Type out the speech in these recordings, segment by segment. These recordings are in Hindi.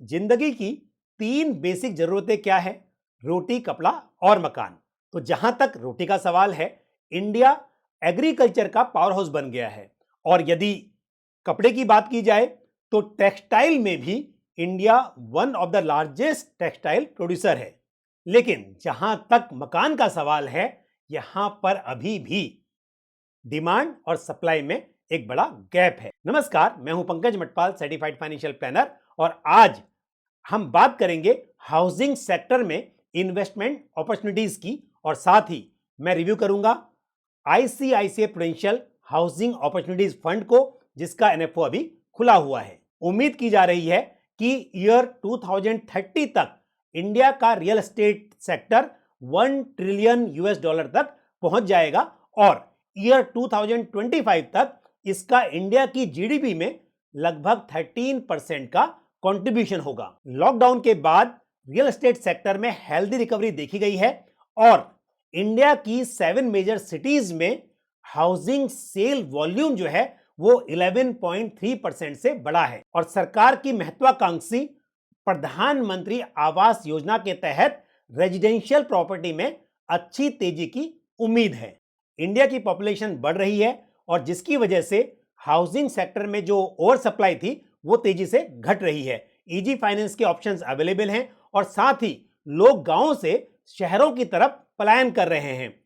जिंदगी की तीन बेसिक जरूरतें क्या है? रोटी, कपड़ा और मकान। तो जहां तक रोटी का सवाल है, इंडिया एग्रीकल्चर का पावर हाउस बन गया है। और यदि कपड़े की बात की जाए तो टेक्सटाइल में भी India one of the largest textile producer है। लेकिन जहां तक मकान का सवाल है, यहां पर अभी भी डिमांड और सप्लाई में एक बड़ा गैप है। नमस्कार, मैं हूं Pankaj Matpal, certified financial planner, और आज हम बात करेंगे हाउसिंग सेक्टर में इन्वेस्टमेंट अपॉर्चुनिटीज की, और साथ ही मैं रिव्यू करूंगा ICICI prudential housing opportunities fund को, जिसका एनएफओ अभी खुला हुआ है। उम्मीद की जा रही है कि ईयर 2030 तक इंडिया का रियल एस्टेट सेक्टर $1 ट्रिलियन तक पहुंच जाएगा और ईयर 2025 तक इसका इंडिया की जीडीपी में लगभग 13% का कंट्रीब्यूशन होगा। लॉकडाउन के बाद रियल एस्टेट सेक्टर में हेल्दी रिकवरी देखी गई है और इंडिया की 7 मेजर सिटीज में हाउसिंग सेल वॉल्यूम जो है वो 11.3% से बढ़ा है। और सरकार की महत्वाकांक्षी प्रधानमंत्री आवास योजना के तहत रेजिडेंशियल प्रॉपर्टी में अच्छी तेजी की उम्मीद है। इंडिया की पॉपुलेशन बढ़ रही है और जिसकी वजह से हाउसिंग सेक्टर में जो ओवर सप्लाई थी वो तेजी से घट रही है। इजी फाइनेंस के ऑप्शंस अवेलेबल हैं और साथ ही लोग गांवों से शहरों की तरफ पलायन कर रहे हैं।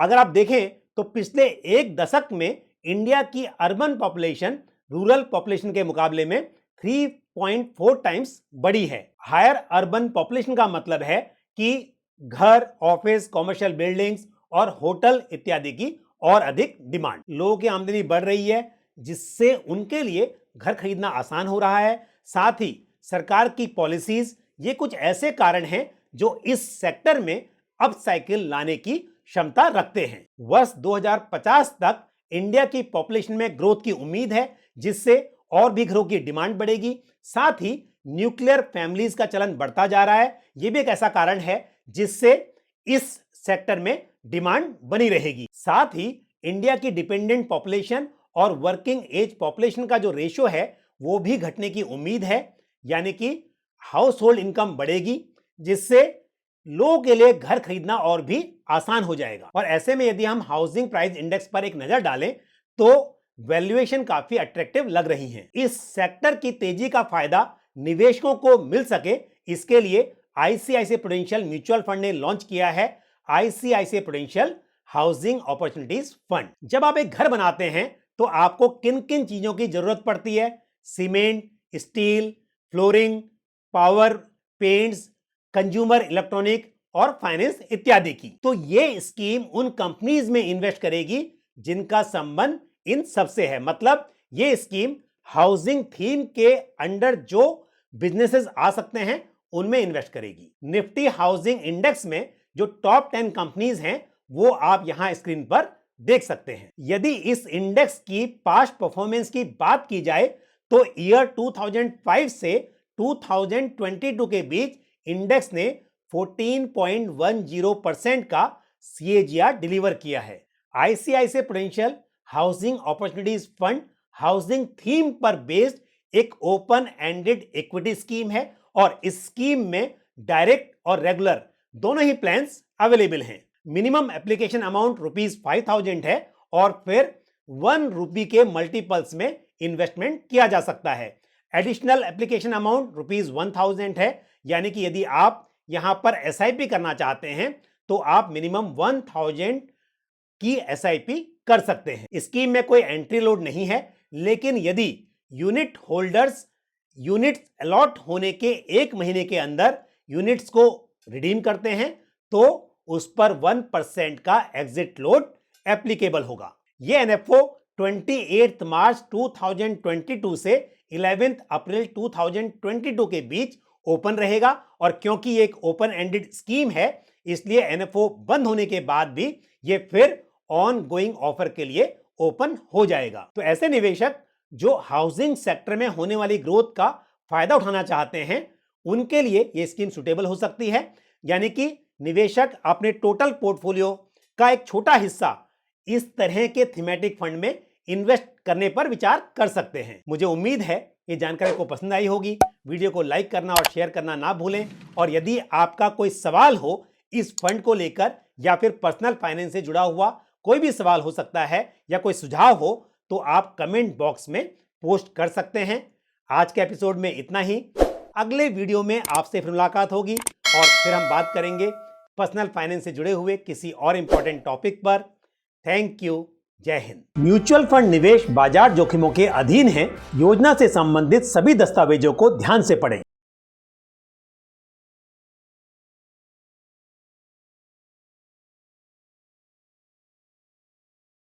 अगर आप देखें तो पिछले एक दशक में इंडिया की अर्बन पॉपुलेशन रूरल पॉपुलेशन के मुकाबले में 3.4 टाइम्स बढ़ी है। हायर अर्बन पॉपुलेशन का मतलब है कि घर, ऑफिस, कॉमर्शियल बिल्डिंग्स और होटल इत्यादि की और अधिक डिमांड। लोगों की आमदनी बढ़ रही है, जिससे उनके लिए घर खरीदना आसान हो रहा है। साथ ही सरकार की पॉलिसीज, ये कुछ ऐसे कारण हैं जो इस सेक्टर में अप साइकिल लाने की क्षमता रखते हैं। वर्ष 2050 तक इंडिया की पॉपुलेशन में ग्रोथ की उम्मीद है, जिससे और भी घरों की डिमांड बढ़ेगी। साथ ही न्यूक्लियर फैमिलीज का चलन बढ़ता जा रहा है, यह भी एक ऐसा कारण है जिससे इस सेक्टर में डिमांड बनी रहेगी। साथ ही इंडिया की डिपेंडेंट पॉपुलेशन और वर्किंग एज पॉपुलेशन का जो रेशियो है वो भी घटने की उम्मीद है, यानी कि हाउस होल्ड इनकम बढ़ेगी, जिससे लोगों के लिए घर खरीदना और भी आसान हो जाएगा। और ऐसे में यदि हम हाउसिंग प्राइस इंडेक्स पर एक नजर डालें तो वैल्यूएशन काफी अट्रैक्टिव लग रही है। इस सेक्टर की तेजी का फायदा निवेशकों को मिल सके, इसके लिए आईसीआईसीआई प्रूडेंशियल म्यूचुअल फंड ने लॉन्च किया है ICICI prudential housing opportunities fund. जब आप एक घर बनाते हैं तो आपको किन किन चीजों की जरूरत पड़ती है? Cement, steel, flooring, power, paints, consumer electronic और फाइनेंस इत्यादि की। तो ये स्कीम उन कंपनीज में इन्वेस्ट करेगी जिनका संबंध इन सबसे है। मतलब ये स्कीम हाउसिंग थीम के अंडर जो बिजनेसेस आ सकते हैं उनमें इन्वेस्ट करेगी। निफ्टी हाउसिंग इंडेक्स में जो टॉप 10 कंपनीज हैं वो आप यहां स्क्रीन पर देख सकते हैं। यदि इस इंडेक्स की पास्ट परफॉर्मेंस की बात की जाए तो ईयर 2005 से 2022 के बीच इंडेक्स ने 14.10% का CAGR डिलीवर किया है। ICICI prudential housing opportunities fund housing theme पर बेस्ड एक ओपन एंडेड इक्विटी स्कीम है और इस स्कीम में डायरेक्ट और रेगुलर दोनों ही प्लान्स अवेलेबल हैं। मिनिमम एप्लीकेशन अमाउंट ₹5,000 है और फिर ₹1 के मल्टीपल्स में इन्वेस्टमेंट किया जा सकता है। एडिशनल एप्लीकेशन अमाउंट ₹1,000 है, यानी कि यदि आप यहां पर एसआईपी करना चाहते हैं तो आप मिनिमम 1,000 की एसआईपी कर सकते हैं। स्कीम में कोई एंट्री लोड नहीं है, लेकिन यदि यूनिट होल्डर्स यूनिट्स अलॉट होने के 1 महीने के अंदर यूनिट्स को रिडीम करते हैं तो उस पर 1% का एग्जिट लोड एप्लीकेबल होगा। यह एनएफओ 28 मार्च 2022 से 11 अप्रैल 2022 के बीच ओपन रहेगा और क्योंकि ये एक ओपन एंडेड स्कीम है इसलिए एनएफओ बंद होने के बाद भी ये फिर ऑन गोइंग ऑफर के लिए ओपन हो जाएगा। तो ऐसे निवेशक जो हाउसिंग सेक्टर में होने वाली ग्रोथ का फायदा उठाना चाहते हैं उनके लिए यह स्कीम सुटेबल हो सकती है, यानी कि निवेशक अपने टोटल पोर्टफोलियो का एक छोटा हिस्सा इस तरह के थीमेटिक फंड में इन्वेस्ट करने पर विचार कर सकते हैं। मुझे उम्मीद है ये जानकारी को पसंद आई होगी। वीडियो को लाइक करना और शेयर करना ना भूलें। और यदि आपका कोई सवाल हो इस फंड को लेकर या फिर पर्सनल फाइनेंस से जुड़ा हुआ कोई भी सवाल हो सकता है या कोई सुझाव हो तो आप कमेंट बॉक्स में पोस्ट कर सकते हैं। आज के एपिसोड में इतना ही। अगले वीडियो में आपसे फिर मुलाकात होगी और फिर हम बात करेंगे पर्सनल फाइनेंस से जुड़े हुए किसी और इंपॉर्टेंट टॉपिक पर। Thank you. जय हिंद। म्यूचुअल फंड निवेश बाजार जोखिमों के अधीन है। योजना से संबंधित सभी दस्तावेजों को ध्यान से पढ़ें।